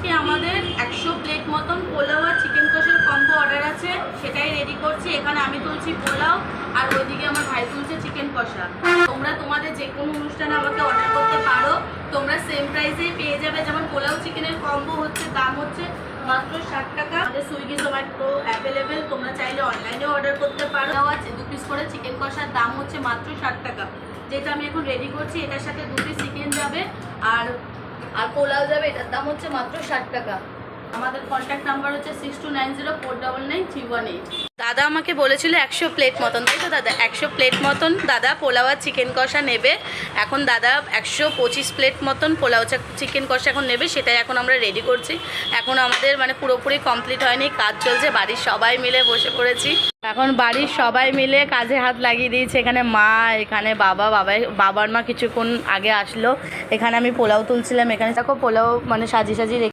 আজকে আমাদের 100 প্লেট মতন পোলাও আর চিকেন কষার কম্বো অর্ডার আছে, সেটাই রেডি করছি। এখানে আমি তুলছি পোলাও আর ওইদিকে আমার ভাই তুলছে চিকেন কষা। তোমরা তোমাদের যে কোনো অনুষ্ঠানে আমাকে অর্ডার করতে পারো, তোমরা সেম প্রাইসেই পেয়ে যাবে। যেমন পোলাও চিকেনের কম্বো হচ্ছে, দাম হচ্ছে মাত্র 60 টাকা। আমাদের সুইগি জোম্যাটো অ্যাভেলেবেল, তোমরা চাইলে অনলাইনেও অর্ডার করতে পারো। আছে 2 পিস করে চিকেন কষার দাম হচ্ছে মাত্র 60 টাকা। যেটা আমি এখন রেডি করছি, এটার সাথে 2 পিস চিকেন যাবে আর পোলাও যাবে, এটার দাম হচ্ছে মাত্র 60 টাকা। আমাদের কন্ট্যাক্ট নাম্বার হচ্ছে 6290490318। দাদা আমাকে বলেছিল 100 প্লেট মতন, তাই তো দাদা? 100 প্লেট মতন দাদা পোলাও আর চিকেন কষা নেবে। এখন দাদা 125 প্লেট মতন পোলাও চিকেন কষা এখন নেবে, সেটাই এখন আমরা রেডি করছি। এখন আমাদের মানে পুরোপুরি কমপ্লিট হয়নি, কাজ চলছে। বাড়ির সবাই মিলে বসে পড়েছি, এখন বাড়ির সবাই মিলে কাজে হাত লাগিয়ে দিয়েছে। এখানে মা, এখানে বাবার মা কিছুক্ষণ আগে আসলো। এখানে আমি পোলাও তুলছিলাম, এখানে দেখো পোলাও মানে সাজিয়ে